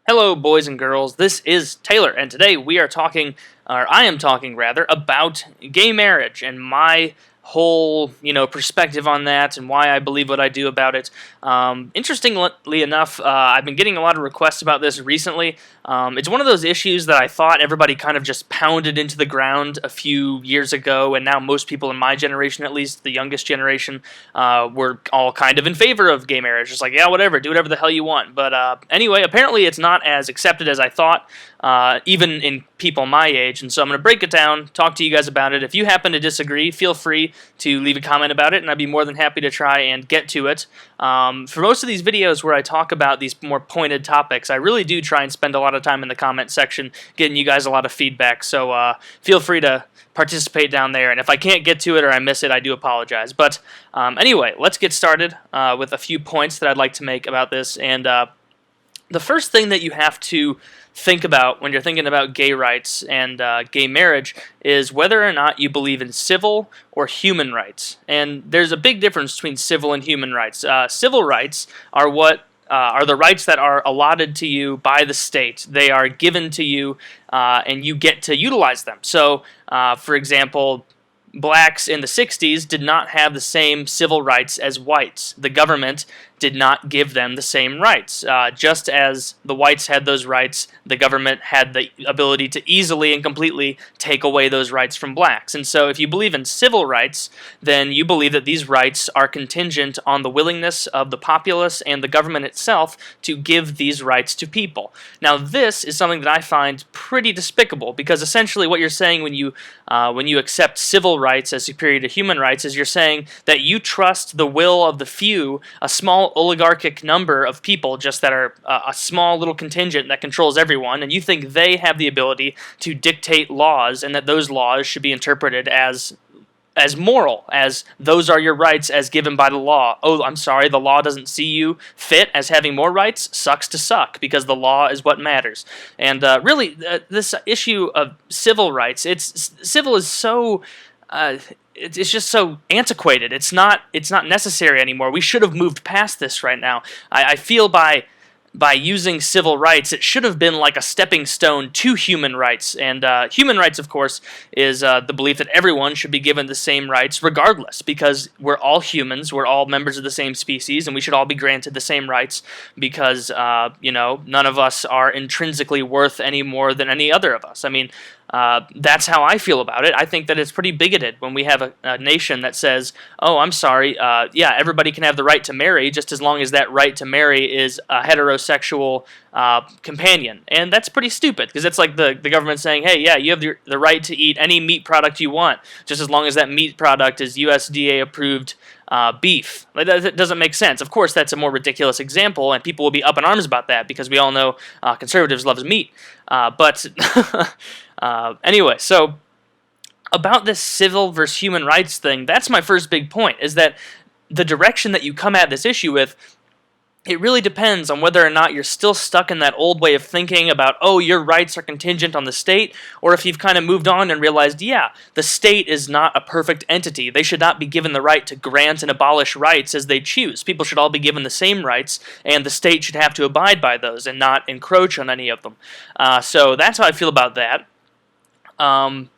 Hello, boys and girls. This is Taylor, and today we are talking, or I am talking rather, about gay marriage and my whole, perspective on that and why I believe what I do about it. Interestingly enough, I've been getting a lot of requests about this recently. It's one of those issues that I thought everybody kind of just pounded into the ground a few years ago, and now most people in my generation, at least the youngest generation, were all kind of in favor of gay marriage. Just like, yeah, whatever, do whatever the hell you want. But anyway, apparently it's not as accepted as I thought, even in people my age, and so I'm going to break it down, talk to you guys about it. If you happen to disagree, feel free to leave a comment about it, and I'd be more than happy to try and get to it. For most of these videos where I talk about these more pointed topics, I really do try and spend a lot of time in the comment section getting you guys a lot of feedback, so feel free to participate down there, and if I can't get to it or I miss it, I do apologize. But anyway, let's get started with a few points that I'd like to make about this, and the first thing that you have to think about when you're thinking about gay rights and gay marriage is whether or not you believe in civil or human rights. And there's a big difference between civil and human rights. Civil rights are are the rights that are allotted to you by the state. They are given to you, and you get to utilize them. So, for example, blacks in the 60s did not have the same civil rights as whites. The government did not give them the same rights. Just as the whites had those rights, the government had the ability to easily and completely take away those rights from blacks. And so if you believe in civil rights, then you believe that these rights are contingent on the willingness of the populace and the government itself to give these rights to people. Now this is something that I find pretty despicable, because essentially what you're saying when you accept civil rights as superior to human rights is you're saying that you trust the will of the few, a small oligarchic number of people just that are a small little contingent that controls everyone, and you think they have the ability to dictate laws, and that those laws should be interpreted as moral, as those are your rights as given by the law. Oh, I'm sorry, the law doesn't see you fit as having more rights? Sucks to suck, because the law is what matters. And really, this issue of civil rights, civil is so... it's just so antiquated. It's not necessary anymore. We should have moved past this right now. I feel by using civil rights, it should have been like a stepping stone to human rights. And human rights, of course, is the belief that everyone should be given the same rights regardless, because we're all humans, we're all members of the same species, and we should all be granted the same rights because, none of us are intrinsically worth any more than any other of us. I mean, that's how I feel about it. I think that it's pretty bigoted when we have a nation that says, oh, I'm sorry, yeah, everybody can have the right to marry just as long as that right to marry is a heterosexual companion. And that's pretty stupid, because it's like the government saying, hey, yeah, you have the right to eat any meat product you want just as long as that meat product is USDA approved beef. That doesn't make sense. Of course, that's a more ridiculous example, and people will be up in arms about that because we all know conservatives love meat. But anyway, so about this civil versus human rights thing, that's my first big point, is that the direction that you come at this issue with, it really depends on whether or not you're still stuck in that old way of thinking about, oh, your rights are contingent on the state, or if you've kind of moved on and realized, yeah, the state is not a perfect entity. They should not be given the right to grant and abolish rights as they choose. People should all be given the same rights, and the state should have to abide by those and not encroach on any of them. So that's how I feel about that. And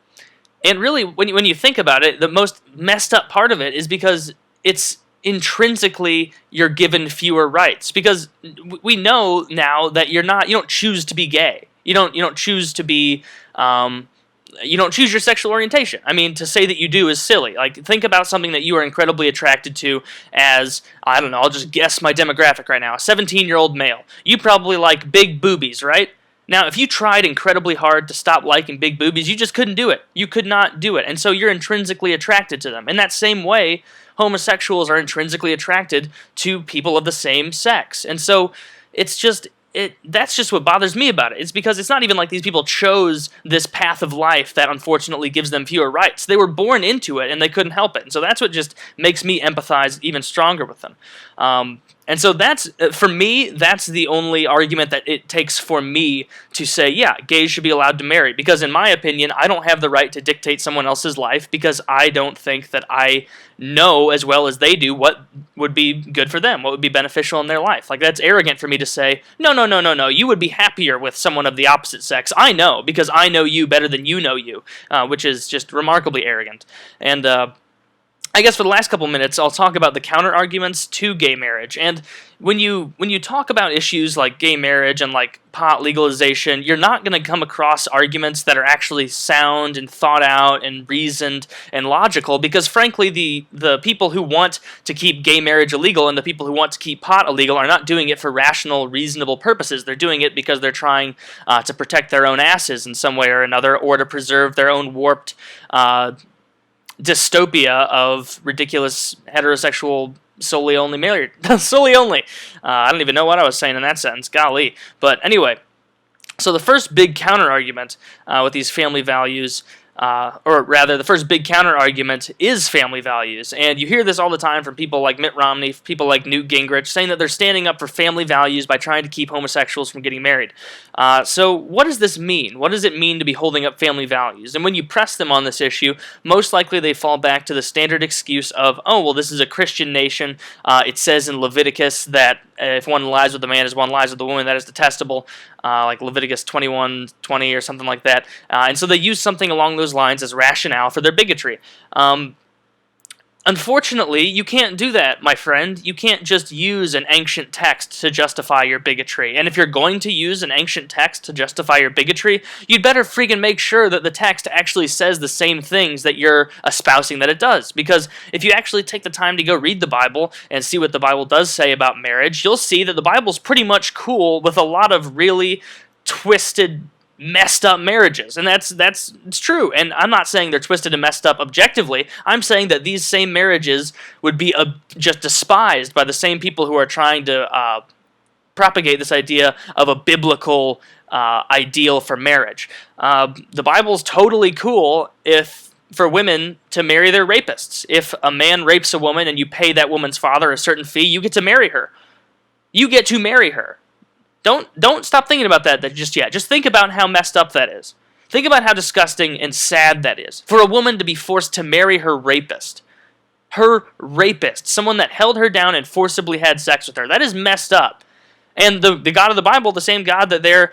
really, when you think about it, the most messed up part of it is because it's intrinsically you're given fewer rights, because we know now that you don't choose to be gay. You don't choose to be you don't choose your sexual orientation. I mean, to say that you do is silly. Like, think about something that you are incredibly attracted to as, I don't know, I'll just guess my demographic right now, a 17-year-old male. You probably like big boobies, right? Now, if you tried incredibly hard to stop liking big boobies, you just couldn't do it. You could not do it. And so you're intrinsically attracted to them. In that same way, homosexuals are intrinsically attracted to people of the same sex. And so it's just... that's just what bothers me about it. It's because it's not even like these people chose this path of life that unfortunately gives them fewer rights. They were born into it and they couldn't help it. And so that's what just makes me empathize even stronger with them. And so that's, for me, that's the only argument that it takes for me to say, yeah, gays should be allowed to marry. Because in my opinion, I don't have the right to dictate someone else's life because I don't think that I know as well as they do what would be good for them, what would be beneficial in their life. Like, that's arrogant for me to say, no, you would be happier with someone of the opposite sex. I know, because I know you better than you know you, which is just remarkably arrogant. And, I guess for the last couple minutes, I'll talk about the counter-arguments to gay marriage. And when you talk about issues like gay marriage and like pot legalization, you're not going to come across arguments that are actually sound and thought out and reasoned and logical, because frankly, the people who want to keep gay marriage illegal and the people who want to keep pot illegal are not doing it for rational, reasonable purposes. They're doing it because they're trying to protect their own asses in some way or another, or to preserve their own warped dystopia of ridiculous heterosexual solely only married. Solely only. I don't even know what I was saying in that sentence. Golly. But anyway, so the first big counter-argument with these family values, or rather, the first big counter-argument is family values. And you hear this all the time from people like Mitt Romney, people like Newt Gingrich, saying that they're standing up for family values by trying to keep homosexuals from getting married. So what does this mean? What does it mean to be holding up family values? And when you press them on this issue, most likely they fall back to the standard excuse of, oh, well, this is a Christian nation. It says in Leviticus that if one lies with a man as one lies with a woman, that is detestable, like Leviticus 21:20 or something like that. And so they use something along those lines as rationale for their bigotry. Unfortunately, you can't do that, my friend. You can't just use an ancient text to justify your bigotry. And if you're going to use an ancient text to justify your bigotry, you'd better freaking make sure that the text actually says the same things that you're espousing that it does. Because if you actually take the time to go read the Bible and see what the Bible does say about marriage, you'll see that the Bible's pretty much cool with a lot of really twisted, messed up marriages, and it's true. And I'm not saying they're twisted and messed up objectively. I'm saying that these same marriages would be just despised by the same people who are trying to propagate this idea of a biblical ideal for marriage. The Bible's totally cool for women to marry their rapists. If a man rapes a woman and you pay that woman's father a certain fee, you get to marry her. You get to marry her. Don't stop thinking about that just yet. Just think about how messed up that is. Think about how disgusting and sad that is. For a woman to be forced to marry her rapist. Her rapist. Someone that held her down and forcibly had sex with her. That is messed up. And the God of the Bible, the same God that they're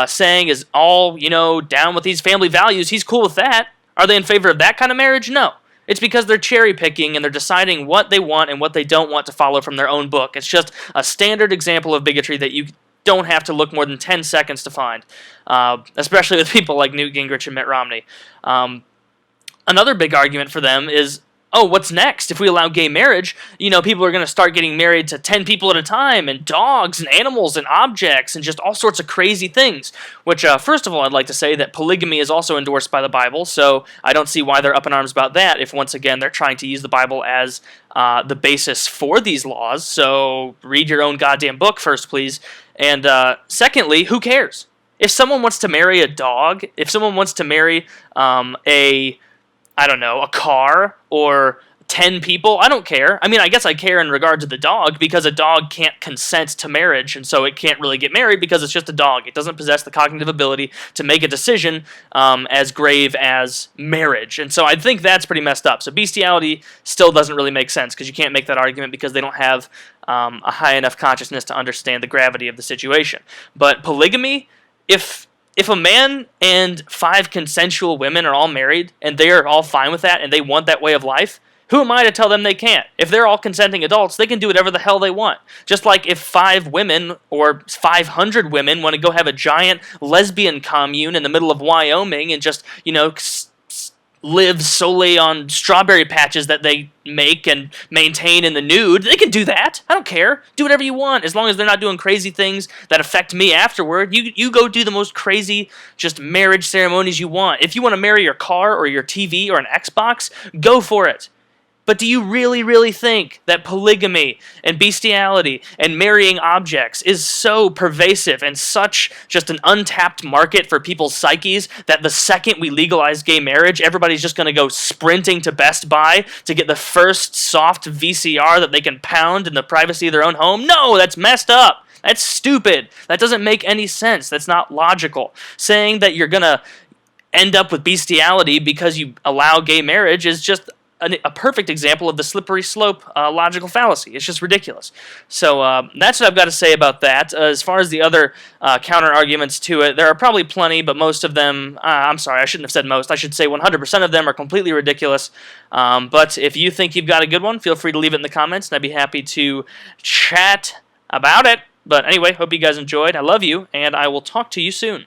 saying is all, down with these family values, he's cool with that. Are they in favor of that kind of marriage? No. It's because they're cherry picking and they're deciding what they want and what they don't want to follow from their own book. It's just a standard example of bigotry that you don't have to look more than 10 seconds to find, especially with people like Newt Gingrich and Mitt Romney. Another big argument for them is, oh, what's next? If we allow gay marriage, people are going to start getting married to 10 people at a time, and dogs and animals and objects and just all sorts of crazy things, which, first of all, I'd like to say that polygamy is also endorsed by the Bible, so I don't see why they're up in arms about that if, once again, they're trying to use the Bible as the basis for these laws. So read your own goddamn book first, please. And secondly, who cares? If someone wants to marry a dog, if someone wants to marry a car or 10 people, I don't care. I mean, I guess I care in regard to the dog because a dog can't consent to marriage, and so it can't really get married because it's just a dog. It doesn't possess the cognitive ability to make a decision as grave as marriage. And so I think that's pretty messed up. So bestiality still doesn't really make sense because you can't make that argument because they don't have a high enough consciousness to understand the gravity of the situation. But polygamy, if a man and 5 consensual women are all married and they are all fine with that and they want that way of life, who am I to tell them they can't? If they're all consenting adults, they can do whatever the hell they want. Just like if 5 women or 500 women want to go have a giant lesbian commune in the middle of Wyoming and just, live solely on strawberry patches that they make and maintain in the nude, they can do that. I don't care. Do whatever you want, as long as they're not doing crazy things that affect me afterward. You go do the most crazy just marriage ceremonies you want. If you want to marry your car or your TV or an Xbox, go for it. But do you really, really think that polygamy and bestiality and marrying objects is so pervasive and such just an untapped market for people's psyches that the second we legalize gay marriage, everybody's just going to go sprinting to Best Buy to get the first soft VCR that they can pound in the privacy of their own home? No, that's messed up. That's stupid. That doesn't make any sense. That's not logical. Saying that you're going to end up with bestiality because you allow gay marriage is just a perfect example of the slippery slope logical fallacy. It's just ridiculous. So that's what I've got to say about that. As far as the other counter arguments to it, there are probably plenty, but most of them, I'm sorry, I shouldn't have said most. I should say 100% of them are completely ridiculous. But if you think you've got a good one, feel free to leave it in the comments, and I'd be happy to chat about it. But anyway, hope you guys enjoyed. I love you, and I will talk to you soon.